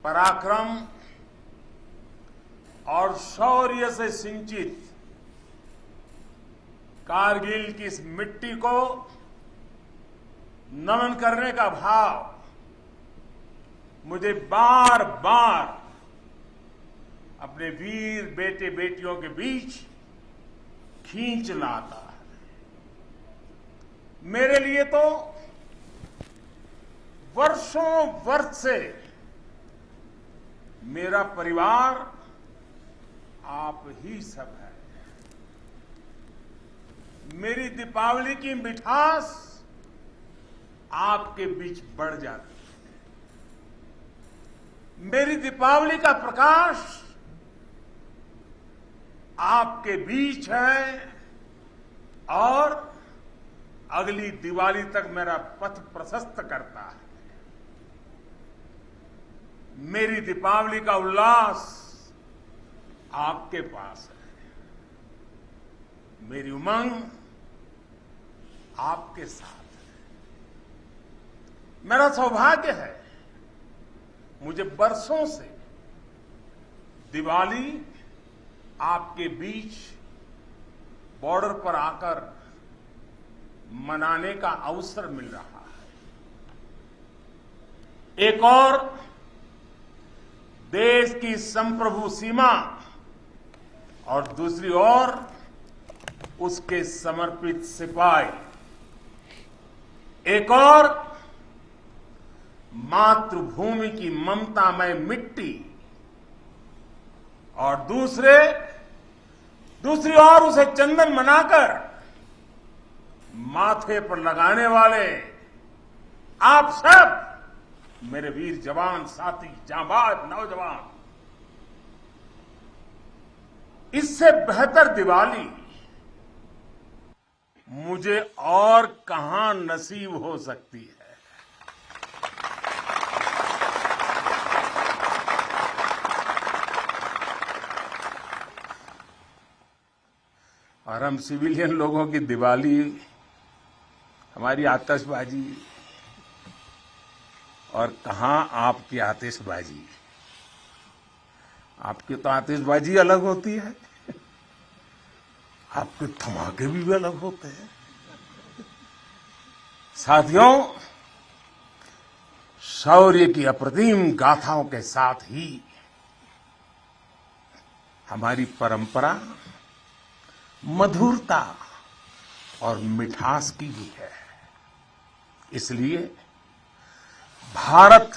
पराक्रम और शौर्य से सिंचित कारगिल की इस मिट्टी को नमन करने का भाव मुझे बार बार अपने वीर बेटे बेटियों के बीच खींच लाता है। मेरे लिए तो वर्षों वर्ष से मेरा परिवार आप ही सब है। मेरी दीपावली की मिठास आपके बीच बढ़ जाती है। मेरी दीपावली का प्रकाश आपके बीच है और अगली दिवाली तक मेरा पथ प्रशस्त करता है। मेरी दीपावली का उल्लास आपके पास है। मेरी उमंग आपके साथ है। मेरा सौभाग्य है, मुझे बरसों से दिवाली आपके बीच बॉर्डर पर आकर मनाने का अवसर मिल रहा है। एक और देश की संप्रभु सीमा और दूसरी ओर उसके समर्पित सिपाही। एक और मातृभूमि की ममतामय मिट्टी और दूसरी ओर उसे चंदन बनाकर माथे पर लगाने वाले आप सब मेरे वीर जवान साथी, जांबाज नौजवान। इससे बेहतर दिवाली मुझे और कहां नसीब हो सकती है। और हम सिविलियन लोगों की दिवाली, हमारी आतिशबाजी, और कहां आपकी आतिशबाजी। आपकी तो आतिशबाजी अलग होती है, आपके धमाके भी अलग होते हैं। साथियों, शौर्य की अप्रतिम गाथाओं के साथ ही हमारी परंपरा मधुरता और मिठास की भी है। इसलिए भारत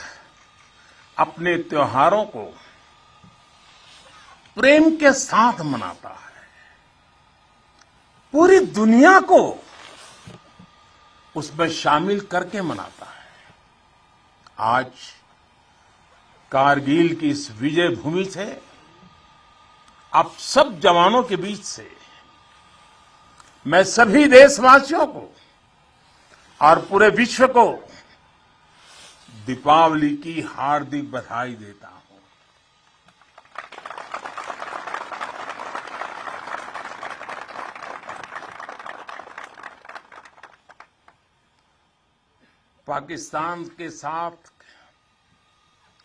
अपने त्योहारों को प्रेम के साथ मनाता है। पूरी दुनिया को उसमें शामिल करके मनाता है। आज कारगिल की इस विजय भूमि से आप सब जवानों के बीच से मैं सभी देशवासियों को और पूरे विश्व को दीपावली की हार्दिक बधाई देता हूं। पाकिस्तान के साथ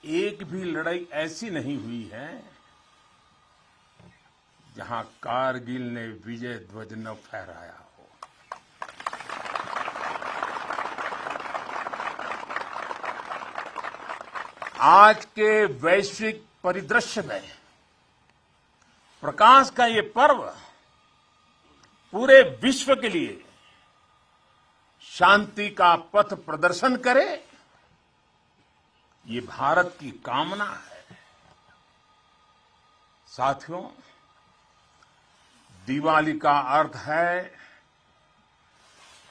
एक भी लड़ाई ऐसी नहीं हुई है जहां कारगिल ने विजय ध्वज न फहराया हो। आज के वैश्विक परिदृश्य में प्रकाश का ये पर्व पूरे विश्व के लिए शांति का पथ प्रदर्शन करे, ये भारत की कामना है। साथियों, दिवाली का अर्थ है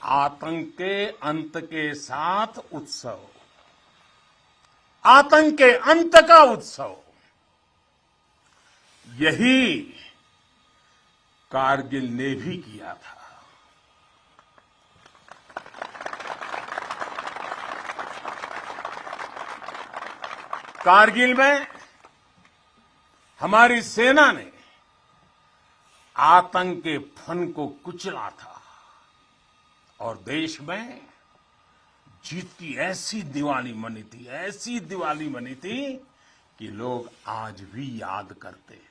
आतंक के अंत के साथ उत्सव, आतंक के अंत का उत्सव। यही कारगिल ने भी किया था। कारगिल में हमारी सेना ने आतंक के फन को कुचला था और देश में जीत की ऐसी दिवाली मनी थी, ऐसी दिवाली मनी थी कि लोग आज भी याद करते हैं।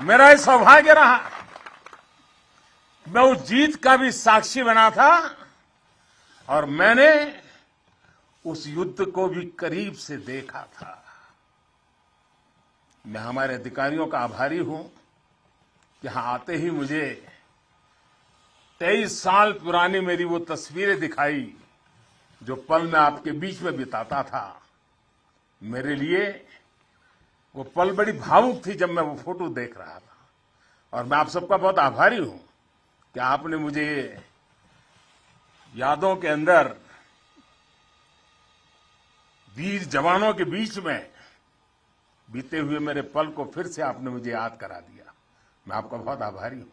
मेरा ये सौभाग्य रहा, मैं उस जीत का भी साक्षी बना था और मैंने उस युद्ध को भी करीब से देखा था। मैं हमारे अधिकारियों का आभारी हूं, यहां आते ही मुझे 23 साल पुरानी मेरी वो तस्वीरें दिखाई जो पल मैं आपके बीच में बिताता था। मेरे लिए वो पल बड़ी भावुक थी जब मैं वो फोटो देख रहा था, और मैं आप सबका बहुत आभारी हूं कि आपने मुझे यादों के अंदर वीर जवानों के बीच में बीते हुए मेरे पल को फिर से आपने मुझे याद करा दिया। मैं आपका बहुत आभारी हूं।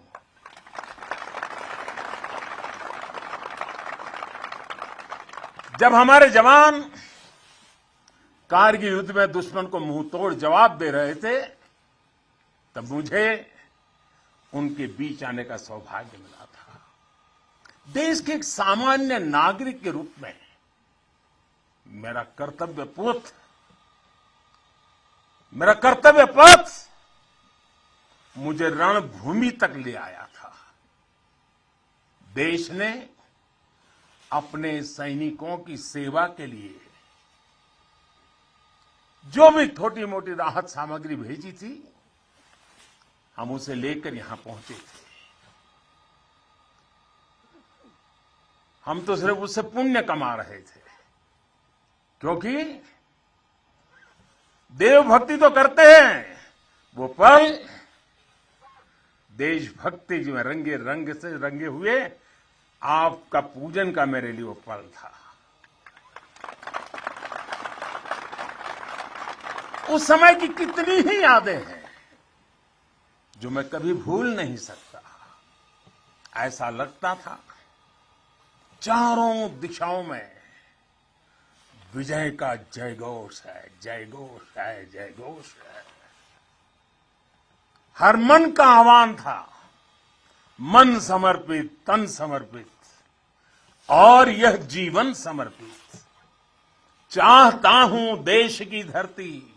जब हमारे जवान कारगिल युद्ध में दुश्मन को मुंहतोड़ जवाब दे रहे थे, तब मुझे उनके बीच आने का सौभाग्य मिला था। देश के एक सामान्य नागरिक के रूप में मेरा कर्तव्य पथ मुझे रणभूमि तक ले आया था। देश ने अपने सैनिकों की सेवा के लिए जो भी छोटी मोटी राहत सामग्री भेजी थी, हम उसे लेकर यहां पहुंचे थे। हम तो सिर्फ उससे पुण्य कमा रहे थे, क्योंकि देवभक्ति तो करते हैं, वो पल देशभक्ति जो रंग से रंगे हुए आपका पूजन का मेरे लिए वो पल था। उस समय की कितनी ही यादें हैं जो मैं कभी भूल नहीं सकता। ऐसा लगता था चारों दिशाओं में विजय का जयघोष है, जयघोष है, जयघोष है। हर मन का आह्वान था, मन समर्पित, तन समर्पित और यह जीवन समर्पित। चाहता हूं देश की धरती,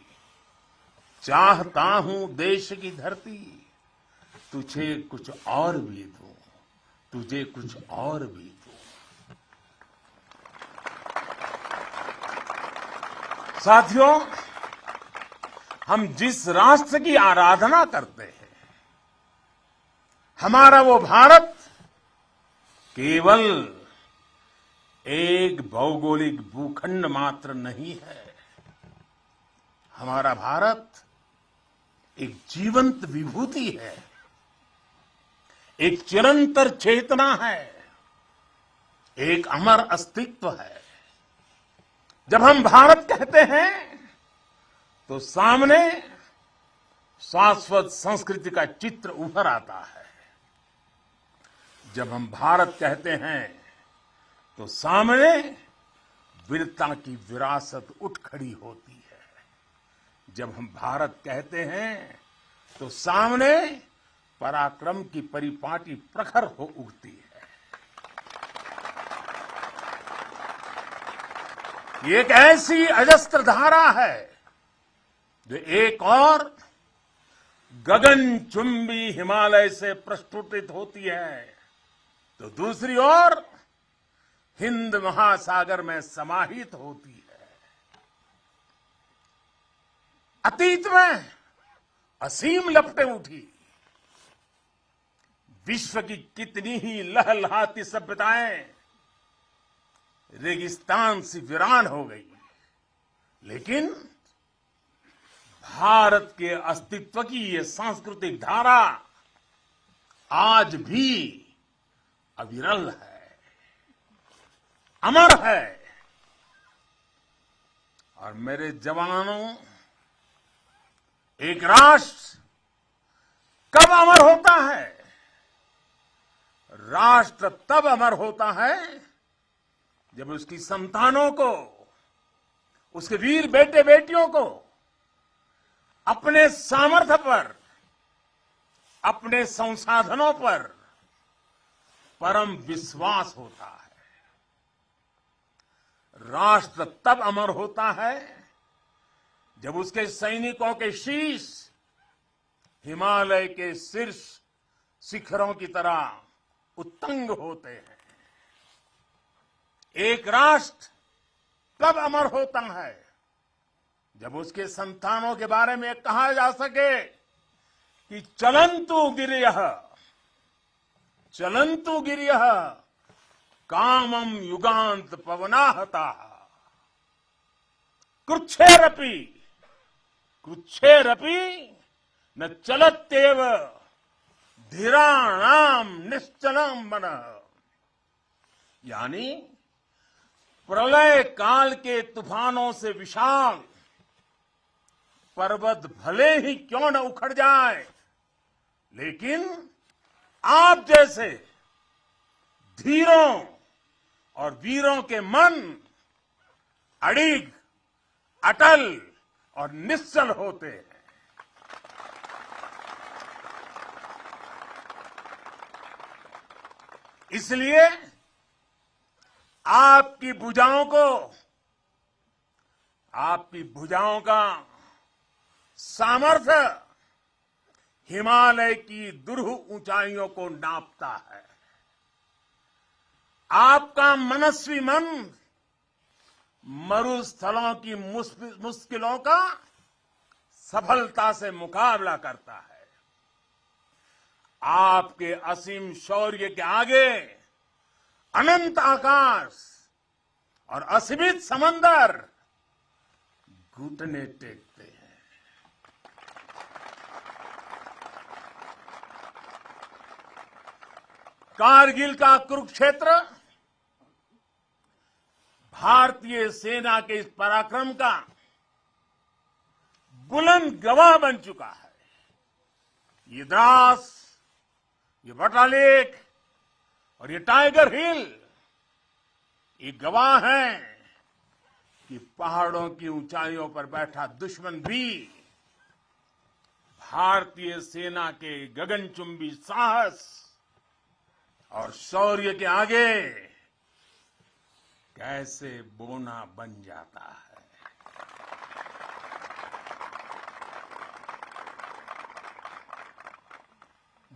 चाहता हूं देश की धरती, तुझे कुछ और भी दूं, तुझे कुछ और भी दूं। साथियों, हम जिस राष्ट्र की आराधना करते हैं, हमारा वो भारत केवल एक भौगोलिक भूखंड मात्र नहीं है। हमारा भारत एक जीवंत विभूति है, एक चिरंतर चेतना है, एक अमर अस्तित्व है। जब हम भारत कहते हैं तो सामने शाश्वत संस्कृति का चित्र उभर आता है। जब हम भारत कहते हैं तो सामने वीरता की विरासत उठ खड़ी होती है। जब हम भारत कहते हैं तो सामने पराक्रम की परिपाटी प्रखर हो उठती है। ये एक ऐसी अजस्त्र धारा है जो एक और गगनचुंबी हिमालय से प्रस्फुटित होती है, तो दूसरी ओर हिंद महासागर में समाहित होती है। अतीत में असीम लपटें उठी, विश्व की कितनी ही लहलहाती सभ्यताएं रेगिस्तान सी वीरान हो गई, लेकिन भारत के अस्तित्व की ये सांस्कृतिक धारा आज भी अविरल है, अमर है। और मेरे जवानों, एक राष्ट्र कब अमर होता है? राष्ट्र तब अमर होता है जब उसकी संतानों को, उसके वीर बेटे बेटियों को अपने सामर्थ्य पर, अपने संसाधनों पर परम विश्वास होता है। राष्ट्र तब अमर होता है जब उसके सैनिकों के शीश हिमालय के शीर्ष शिखरों की तरह उत्तुंग होते हैं। एक राष्ट्र तब अमर होता है जब उसके संतानों के बारे में कहा जा सके कि चलन्तु गिरियः कामम युगांत पवनाहता कृच्छेरपि न चलत्येव धीराणाम निश्चलम मनः। यानी प्रलय काल के तूफानों से विशाल पर्वत भले ही क्यों न उखड़ जाए, लेकिन आप जैसे धीरों और वीरों के मन अडिग, अटल और निश्चल होते हैं। इसलिए आपकी भुजाओं का सामर्थ्य हिमालय की दुरूह ऊंचाइयों को नापता है। आपका मनस्वी मन मरुस्थलों की मुश्किलों का सफलता से मुकाबला करता है। आपके असीम शौर्य के आगे अनंत आकाश और असीमित समंदर घुटने टेकते हैं। कारगिल का कुरुक्षेत्र भारतीय सेना के इस पराक्रम का बुलंद गवाह बन चुका है। ये द्रास, ये बटालेक और ये टाइगर हिल ये गवाह हैं कि पहाड़ों की ऊंचाइयों पर बैठा दुश्मन भी भारतीय सेना के गगनचुंबी साहस और शौर्य के आगे कैसे बोना बन जाता है।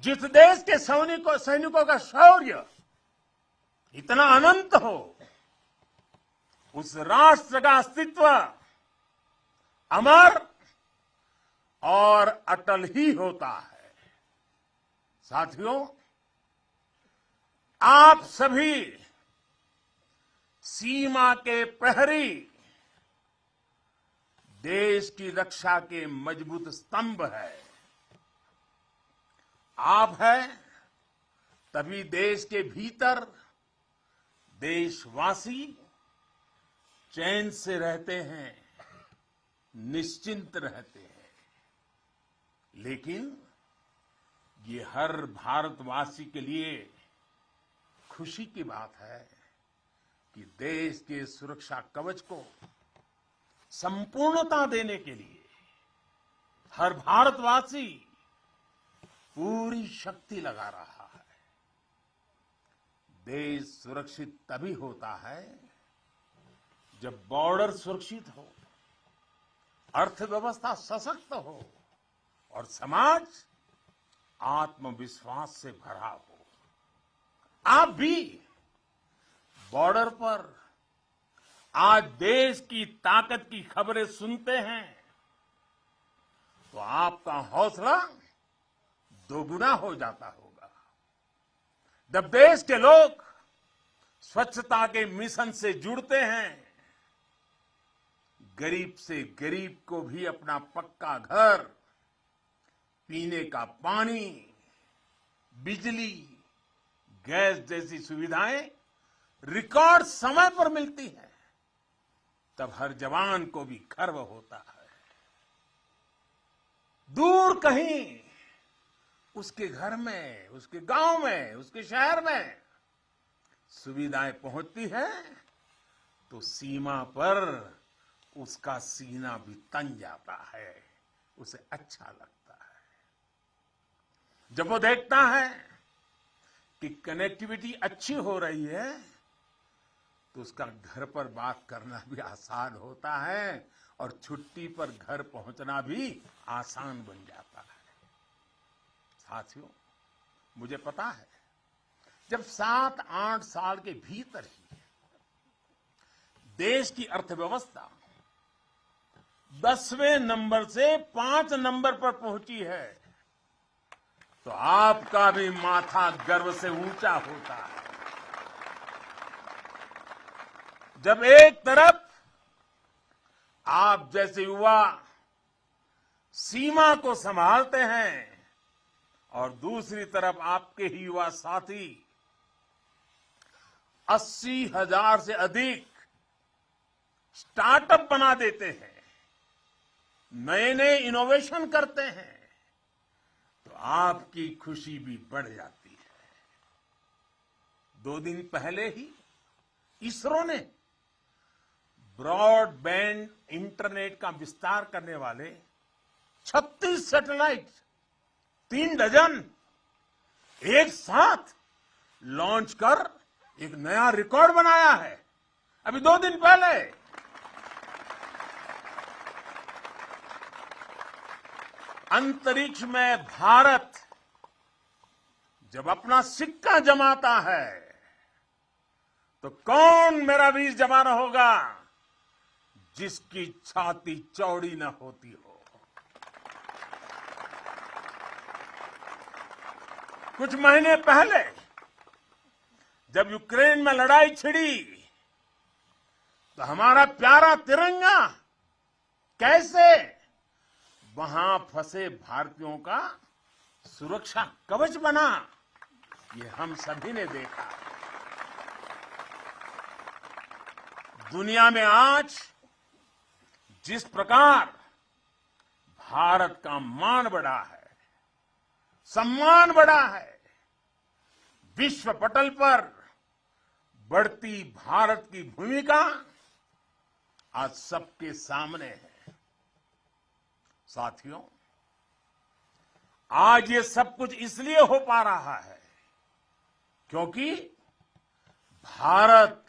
जिस देश के सैनिकों का शौर्य इतना अनंत हो, उस राष्ट्र का अस्तित्व अमर और अटल ही होता है। साथियों, आप सभी सीमा के प्रहरी, देश की रक्षा के मजबूत स्तंभ है। आप हैं तभी देश के भीतर देशवासी चैन से रहते हैं, निश्चिंत रहते हैं। लेकिन ये हर भारतवासी के लिए खुशी की बात है कि देश के सुरक्षा कवच को संपूर्णता देने के लिए हर भारतवासी पूरी शक्ति लगा रहा है। देश सुरक्षित तभी होता है जब बॉर्डर सुरक्षित हो, अर्थव्यवस्था सशक्त हो और समाज आत्मविश्वास से भरा हो। आप भी बॉर्डर पर आज देश की ताकत की खबरें सुनते हैं तो आपका हौसला दोगुना हो जाता होगा। जब देश के लोग स्वच्छता के मिशन से जुड़ते हैं, गरीब से गरीब को भी अपना पक्का घर, पीने का पानी, बिजली, गैस जैसी सुविधाएं रिकॉर्ड समय पर मिलती हैं, तब हर जवान को भी गर्व होता है। दूर कहीं उसके घर में, उसके गांव में, उसके शहर में सुविधाएं पहुंचती हैं तो सीमा पर उसका सीना भी तन जाता है, उसे अच्छा लगता है। जब वो देखता है कि कनेक्टिविटी अच्छी हो रही है तो उसका घर पर बात करना भी आसान होता है और छुट्टी पर घर पहुंचना भी आसान बन जाता है। साथियों, मुझे पता है जब 7-8 साल के भीतर ही देश की अर्थव्यवस्था 10वें नंबर से 5 नंबर पर पहुंची है तो आपका भी माथा गर्व से ऊंचा होता है। जब एक तरफ आप जैसे युवा सीमा को संभालते हैं और दूसरी तरफ आपके ही युवा साथी 80,000 से अधिक स्टार्टअप बना देते हैं, नए नए इनोवेशन करते हैं, तो आपकी खुशी भी बढ़ जाती है। 2 दिन पहले ही इसरो ने ब्रॉडबैंड इंटरनेट का विस्तार करने वाले 36 सैटेलाइट 3 डजन एक साथ लॉन्च कर एक नया रिकॉर्ड बनाया है। अभी 2 दिन पहले अंतरिक्ष में भारत जब अपना सिक्का जमाता है तो कौन मेरा वीर जवान होगा जिसकी छाती चौड़ी न होती हो। कुछ महीने पहले जब यूक्रेन में लड़ाई छिड़ी तो हमारा प्यारा तिरंगा कैसे वहां फंसे भारतीयों का सुरक्षा कवच बना, ये हम सभी ने देखा। दुनिया में आज जिस प्रकार भारत का मान बढ़ा है, सम्मान बढ़ा है, विश्व पटल पर बढ़ती भारत की भूमिका आज सबके सामने है। साथियों, आज ये सब कुछ इसलिए हो पा रहा है क्योंकि भारत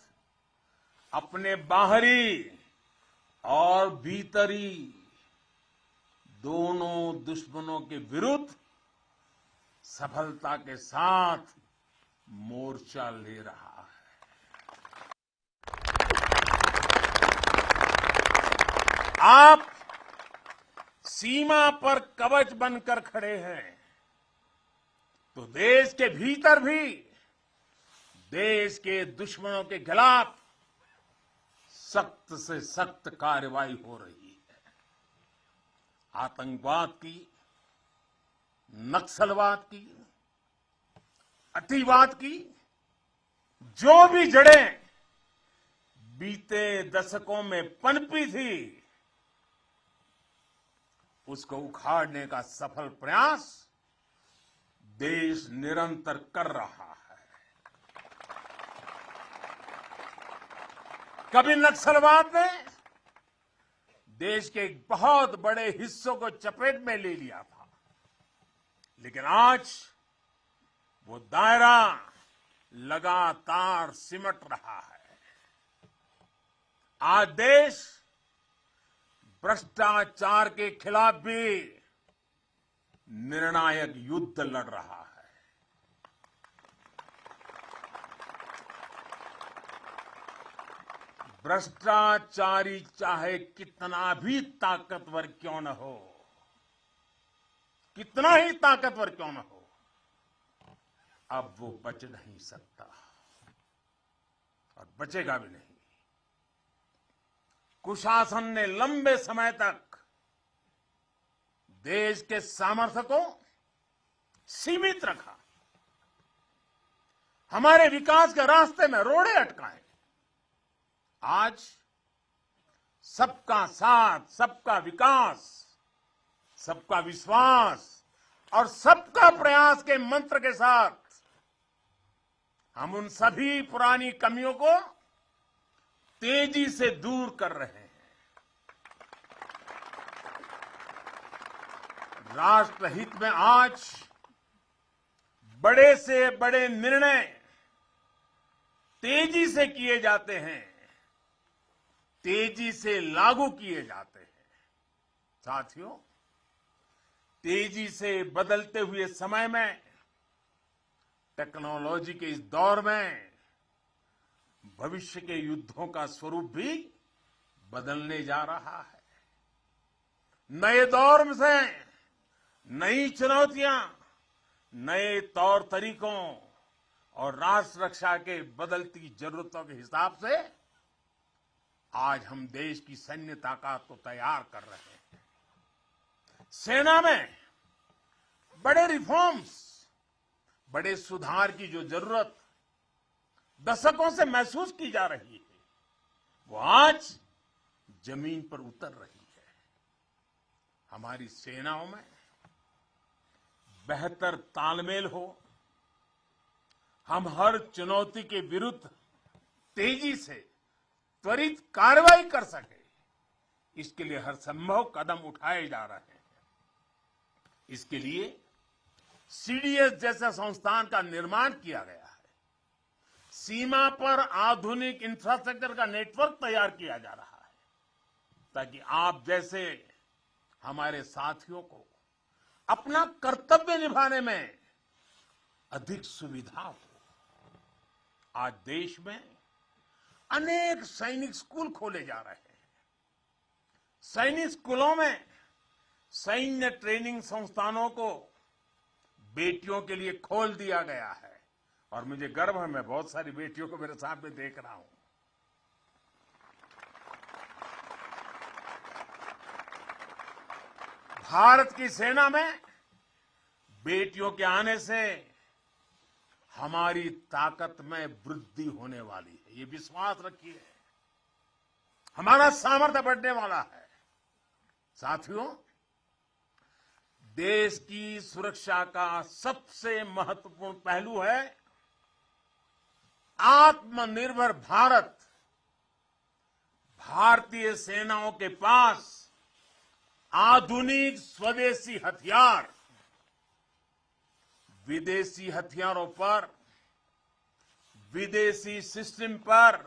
अपने बाहरी और भीतरी दोनों दुश्मनों के विरुद्ध सफलता के साथ मोर्चा ले रहा है। आप सीमा पर कवच बनकर खड़े हैं तो देश के भीतर भी देश के दुश्मनों के खिलाफ सख्त से सख्त कार्रवाई हो रही है। आतंकवाद की, नक्सलवाद की, अतिवाद की जो भी जड़ें बीते दशकों में पनपी थी उसको उखाड़ने का सफल प्रयास देश निरंतर कर रहा है। कभी नक्सलवाद ने देश के एक बहुत बड़े हिस्सों को चपेट में ले लिया था, लेकिन आज वो दायरा लगातार सिमट रहा है। आज देश भ्रष्टाचार के खिलाफ भी निर्णायक युद्ध लड़ रहा है। भ्रष्टाचारी चाहे कितना भी ताकतवर क्यों न हो, कितना ही ताकतवर क्यों न हो, अब वो बच नहीं सकता और बचेगा भी नहीं। कुशासन ने लंबे समय तक देश के सामर्थ्य को सीमित रखा, हमारे विकास के रास्ते में रोड़े अटकाए। आज सबका साथ, सबका विकास, सबका विश्वास और सबका प्रयास के मंत्र के साथ हम उन सभी पुरानी कमियों को तेजी से दूर कर रहे हैं। राष्ट्रहित में आज बड़े से बड़े निर्णय तेजी से किए जाते हैं, तेजी से लागू किए जाते हैं। साथियों, तेजी से बदलते हुए समय में, टेक्नोलॉजी के इस दौर में भविष्य के युद्धों का स्वरूप भी बदलने जा रहा है। नए दौर से नई चुनौतियां, नए तौर तरीकों और राष्ट्र रक्षा के बदलती जरूरतों के हिसाब से आज हम देश की सैन्य ताकत को तैयार कर रहे हैं। सेना में बड़े रिफॉर्म्स, बड़े सुधार की जो जरूरत दशकों से महसूस की जा रही है, वो आज जमीन पर उतर रही है। हमारी सेनाओं में बेहतर तालमेल हो, हम हर चुनौती के विरुद्ध तेजी से त्वरित कार्रवाई कर सके, इसके लिए हर संभव कदम उठाए जा रहे हैं। इसके लिए सीडीएस जैसा संस्थान का निर्माण किया गया है। सीमा पर आधुनिक इंफ्रास्ट्रक्चर का नेटवर्क तैयार किया जा रहा है, ताकि आप जैसे हमारे साथियों को अपना कर्तव्य निभाने में अधिक सुविधा हो। आज देश में अनेक सैनिक स्कूल खोले जा रहे हैं। सैनिक स्कूलों में सैन्य ट्रेनिंग संस्थानों को बेटियों के लिए खोल दिया गया है और मुझे गर्व है, मैं बहुत सारी बेटियों को मेरे सामने देख रहा हूं। भारत की सेना में बेटियों के आने से हमारी ताकत में वृद्धि होने वाली है, ये विश्वास रखिए। हमारा सामर्थ्य बढ़ने वाला है। साथियों, देश की सुरक्षा का सबसे महत्वपूर्ण पहलू है आत्मनिर्भर भारत। भारतीय सेनाओं के पास आधुनिक स्वदेशी हथियार, विदेशी हथियारों पर, विदेशी सिस्टम पर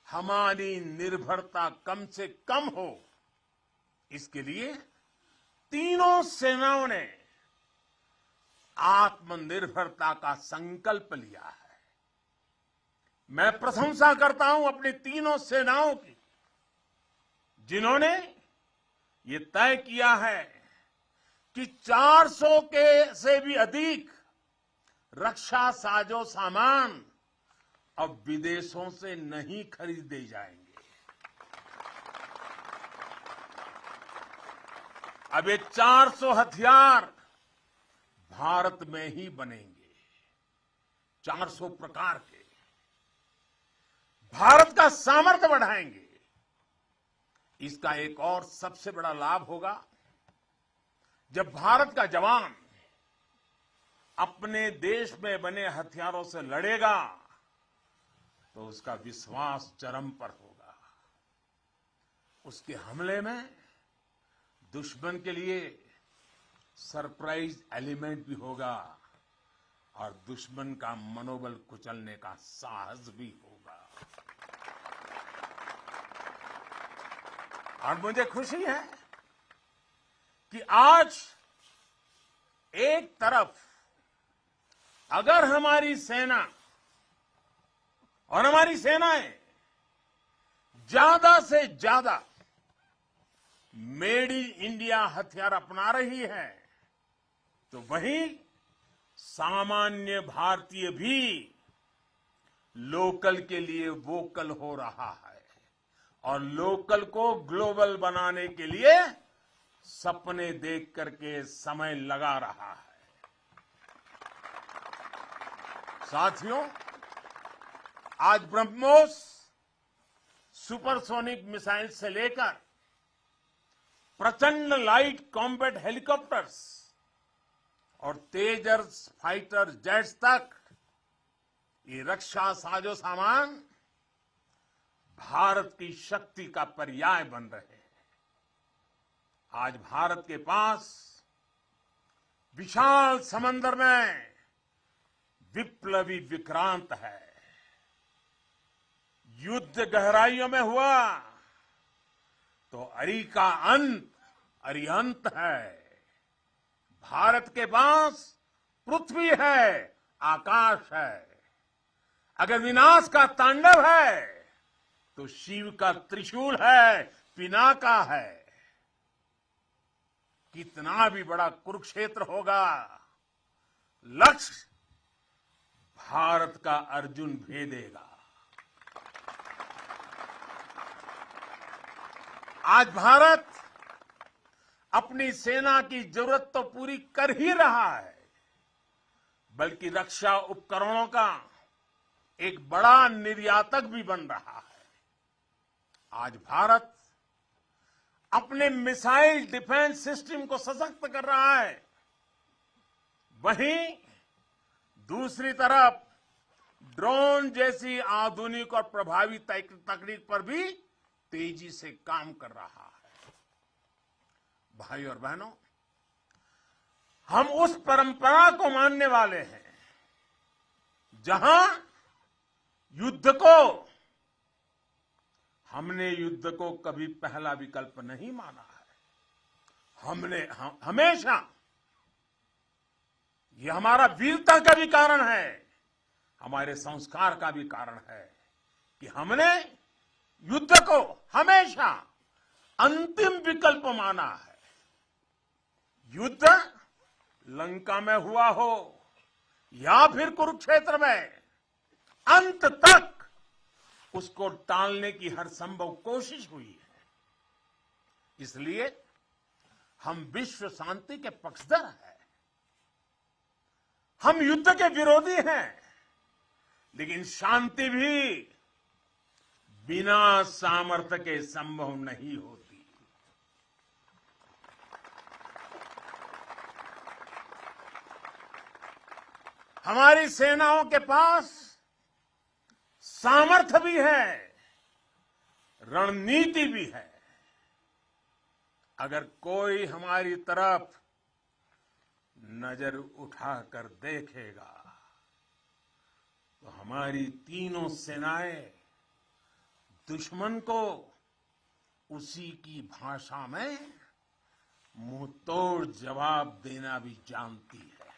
हमारी निर्भरता कम से कम हो, इसके लिए तीनों सेनाओं ने आत्मनिर्भरता का संकल्प लिया है। मैं प्रशंसा करता हूं अपनी तीनों सेनाओं की, जिन्होंने ये तय किया है कि 400 के से भी अधिक रक्षा साजो सामान अब विदेशों से नहीं खरीदे जाएंगे। अब ये 400 हथियार भारत में ही बनेंगे। 400 प्रकार के भारत का सामर्थ्य बढ़ाएंगे। इसका एक और सबसे बड़ा लाभ होगा, जब भारत का जवान अपने देश में बने हथियारों से लड़ेगा तो उसका विश्वास चरम पर होगा। उसके हमले में दुश्मन के लिए सरप्राइज एलिमेंट भी होगा और दुश्मन का मनोबल कुचलने का साहस भी होगा। और मुझे खुशी है कि आज एक तरफ अगर हमारी सेना और हमारी सेनाएं ज्यादा से ज्यादा मेड इन इंडिया हथियार अपना रही है, तो वहीं सामान्य भारतीय भी लोकल के लिए वोकल हो रहा है और लोकल को ग्लोबल बनाने के लिए सपने देख करके समय लगा रहा है। साथियों, आज ब्रह्मोस सुपरसोनिक मिसाइल से लेकर प्रचंड लाइट कॉम्बैट हेलीकॉप्टर्स और तेजस फाइटर जेट्स तक ये रक्षा साजो सामान भारत की शक्ति का पर्याय बन रहे हैं। आज भारत के पास विशाल समंदर में विप्लवी विक्रांत है। युद्ध गहराइयों में हुआ तो अरि का अंत अरिहंत है। भारत के पास पृथ्वी है, आकाश है। अगर विनाश का तांडव है तो शिव का त्रिशूल है, पिनाका है। कितना भी बड़ा कुरुक्षेत्र होगा, लक्ष्य भारत का अर्जुन भेदेगा। आज भारत अपनी सेना की जरूरत तो पूरी कर ही रहा है, बल्कि रक्षा उपकरणों का एक बड़ा निर्यातक भी बन रहा है। आज भारत अपने मिसाइल डिफेंस सिस्टम को सशक्त कर रहा है, वहीं दूसरी तरफ ड्रोन जैसी आधुनिक और प्रभावी तकनीक पर भी तेजी से काम कर रहा है। भाई और बहनों, हम उस परंपरा को मानने वाले हैं जहां हमने युद्ध को कभी पहला विकल्प नहीं माना है। हमेशा, ये हमारा वीरता का भी कारण है, हमारे संस्कार का भी कारण है कि हमने युद्ध को हमेशा अंतिम विकल्प माना है। युद्ध लंका में हुआ हो या फिर कुरुक्षेत्र में, अंत तक उसको टालने की हर संभव कोशिश हुई है। इसलिए हम विश्व शांति के पक्षधर हैं। हम युद्ध के विरोधी हैं, लेकिन शांति भी बिना सामर्थ्य के संभव नहीं होती। हमारी सेनाओं के पास सामर्थ्य भी है, रणनीति भी है। अगर कोई हमारी तरफ नजर उठाकर देखेगा तो हमारी तीनों सेनाएं दुश्मन को उसी की भाषा में मुंह तोड़ जवाब देना भी जानती है।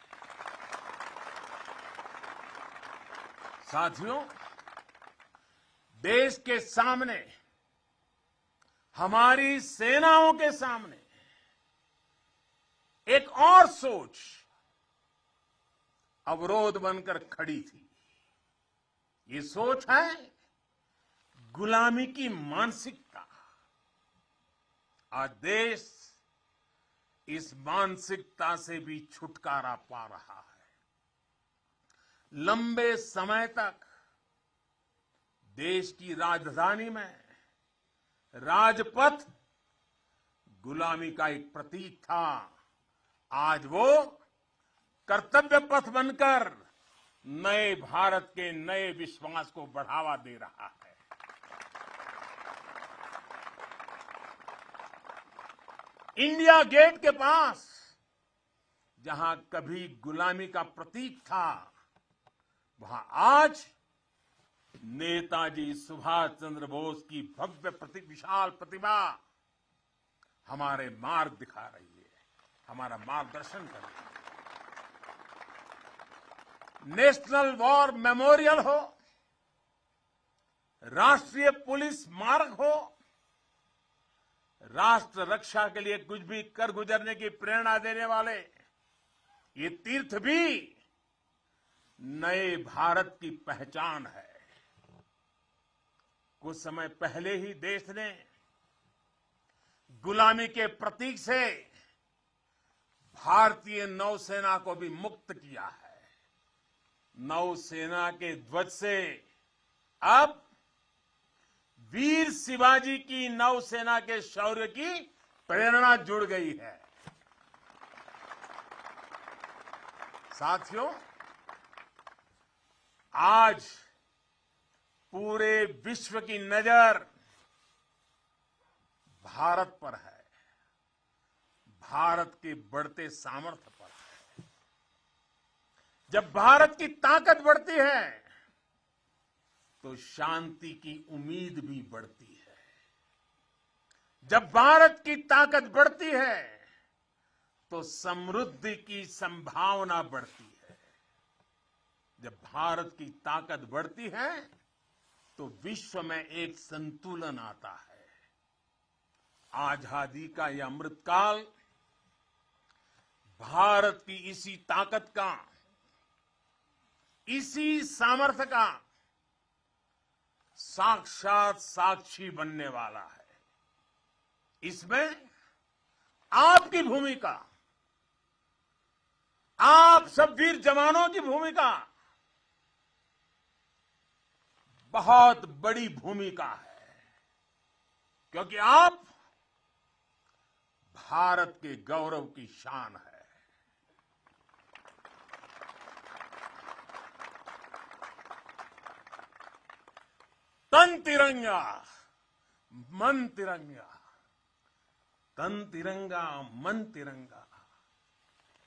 साथियों, देश के सामने, हमारी सेनाओं के सामने एक और सोच अवरोध बनकर खड़ी थी। ये सोच है गुलामी की मानसिकता। आज देश इस मानसिकता से भी छुटकारा पा रहा है। लंबे समय तक देश की राजधानी में राजपथ गुलामी का एक प्रतीक था। आज वो कर्तव्य पथ बनकर नए भारत के नए विश्वास को बढ़ावा दे रहा है। इंडिया गेट के पास जहां कभी गुलामी का प्रतीक था, वहां आज नेताजी सुभाष चंद्र बोस की भव्य विशाल प्रतिमा हमारे मार्ग दिखा रही है, हमारा मार्गदर्शन कर रही है। नेशनल वॉर मेमोरियल हो, राष्ट्रीय पुलिस स्मारक हो, राष्ट्र रक्षा के लिए कुछ भी कर गुजरने की प्रेरणा देने वाले ये तीर्थ भी नए भारत की पहचान है। कुछ समय पहले ही देश ने गुलामी के प्रतीक से भारतीय नौसेना को भी मुक्त किया है। नौसेना के ध्वज से अब वीर शिवाजी की नौसेना के शौर्य की प्रेरणा जुड़ गई है। साथियों, आज पूरे विश्व की नजर भारत पर है, भारत के बढ़ते सामर्थ्य पर है। जब भारत की ताकत बढ़ती है तो शांति की उम्मीद भी बढ़ती है। जब भारत की ताकत बढ़ती है तो समृद्धि की संभावना बढ़ती है। जब भारत की ताकत बढ़ती है तो विश्व में एक संतुलन आता है। आजादी का यह अमृतकाल भारत की इसी ताकत का, इसी सामर्थ्य का साक्षात साक्षी बनने वाला है। इसमें आपकी भूमिका, आप सब वीर जवानों की भूमिका बहुत बड़ी भूमिका है, क्योंकि आप भारत के गौरव की शान है। तन तिरंगा मन तिरंगा, तन तिरंगा मन तिरंगा,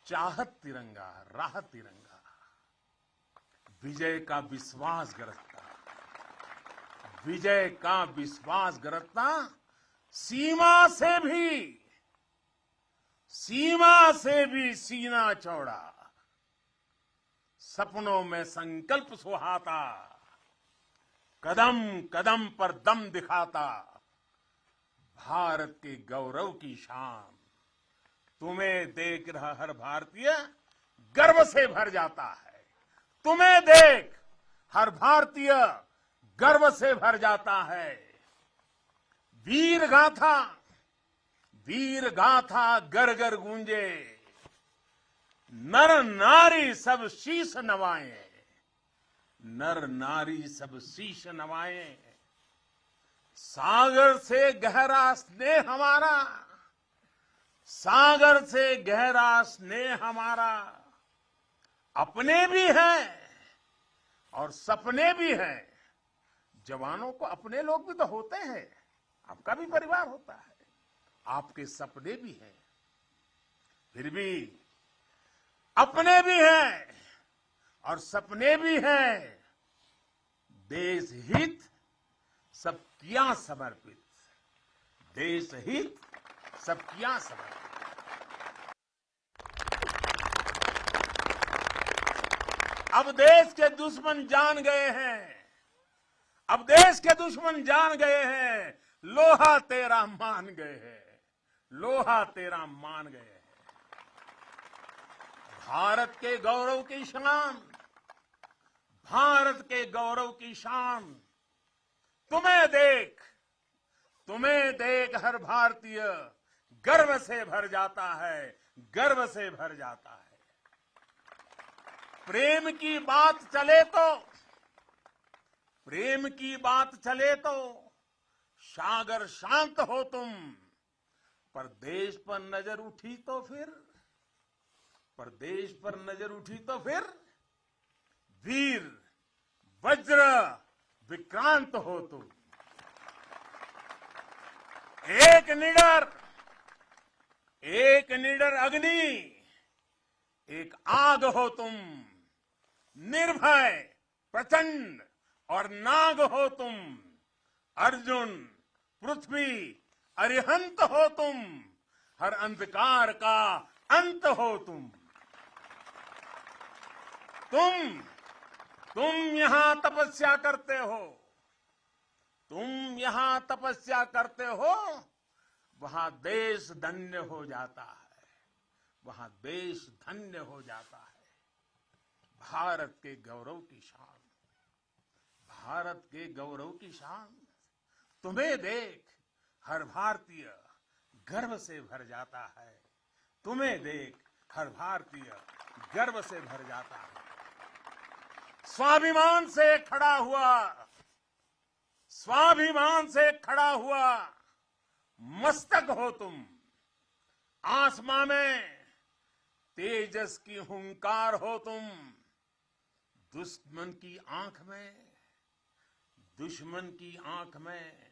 चाहत तिरंगा राह तिरंगा, विजय का विश्वास गरजता, विजय का विश्वास गरजता, सीमा से भी सीना चौड़ा, सपनों में संकल्प सुहाता, कदम कदम पर दम दिखाता, भारत के गौरव की शान। तुम्हें देख रहा हर भारतीय गर्व से भर जाता है। तुम्हें देख हर भारतीय गर्व से भर जाता है। वीर गाथा घर घर गूंजे, नर नारी सब शीश नवाए, नर नारी सब शीश नवाए। सागर से गहरा स्नेह हमारा, सागर से गहरा स्नेह हमारा, अपने भी हैं और सपने भी हैं। जवानों को अपने लोग भी तो होते हैं, आपका भी परिवार होता है, आपके सपने भी हैं, फिर भी अपने भी हैं और सपने भी हैं। देश हित सब किया समर्पित, देश हित सब किया समर्पित। अब देश के दुश्मन जान गए हैं, अब देश के दुश्मन जान गए हैं, लोहा तेरा मान गए हैं, लोहा तेरा मान गए हैं। भारत के गौरव की शान, भारत के गौरव की शान। तुम्हें देख हर भारतीय गर्व से भर जाता है, गर्व से भर जाता है। प्रेम की बात चले तो सागर शांत हो तुम, पर देश पर नजर उठी तो फिर वीर वज्र विक्रांत हो तुम। एक निडर अग्नि, एक आग हो तुम, निर्भय प्रचंड और नाग हो तुम। अर्जुन पृथ्वी अरिहंत हो तुम, हर अंधकार का अंत हो तुम। तुम यहां तपस्या करते हो, वहां देश धन्य हो जाता है, वहां देश धन्य हो जाता है। भारत के गौरव की शान, भारत के गौरव की शान। तुम्हें देख हर भारतीय गर्व से भर जाता है, तुम्हें देख हर भारतीय गर्व से भर जाता है। स्वाभिमान से खड़ा हुआ मस्तक हो तुम। आसमां में तेजस की हुंकार हो तुम। दुश्मन की आंख में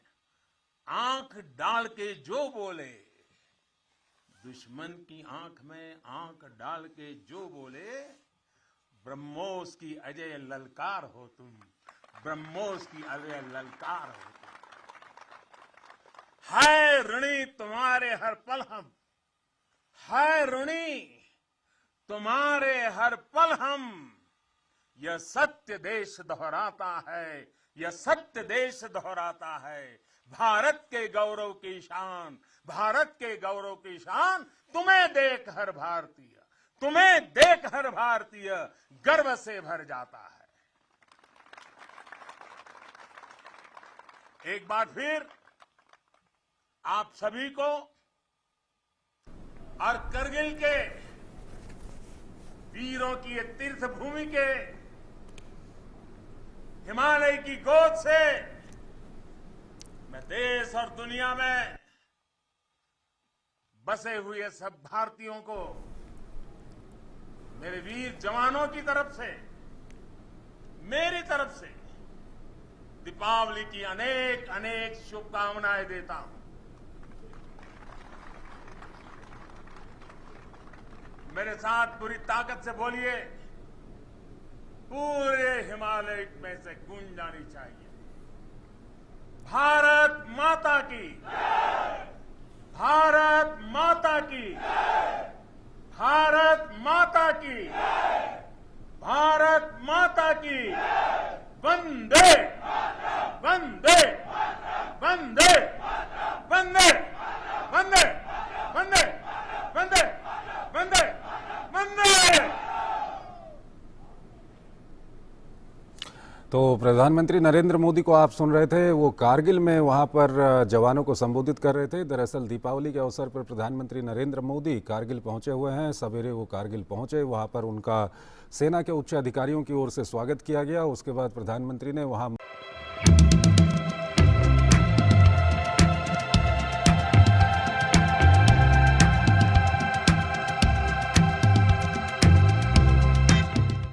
आंख डाल के जो बोले, दुश्मन की आंख में आंख डाल के जो बोले, ब्रह्मोस की अजय ललकार हो तुम, ब्रह्मोस की अजय ललकार होती है ऋणी तुम्हारे हर पल हम, है ऋणी तुम्हारे हर पल हम। यह सत्य देश दोहराता है, यह सत्य देश दोहराता है। भारत के गौरव की शान, भारत के गौरव की शान। तुम्हें देख हर भारतीय, तुम्हें देख हर भारतीय गर्व से भर जाता है। एक बार फिर आप सभी को और करगिल के वीरों की ये तीर्थ भूमि के हिमालय की गोद से मैं देश और दुनिया में बसे हुए सब भारतीयों को मेरे वीर जवानों की तरफ से, मेरी तरफ से दीपावली की अनेक अनेक शुभकामनाएं देता हूं। मेरे साथ पूरी ताकत से बोलिए, पूरे हिमालय में से गूंज जानी चाहिए, भारत माता की, भारत माता की, भारत माता की, भारत माता की। वंदे वंदे वंदे वंदे वंदे वंदे वंदे वंदे वंदे। तो प्रधानमंत्री नरेंद्र मोदी को आप सुन रहे थे, वो कारगिल में वहां पर जवानों को संबोधित कर रहे थे। दरअसल दीपावली के अवसर पर प्रधानमंत्री नरेंद्र मोदी कारगिल पहुंचे हुए हैं। सवेरे वो कारगिल पहुंचे, वहां पर उनका सेना के उच्च अधिकारियों की ओर से स्वागत किया गया। उसके बाद प्रधानमंत्री ने वहां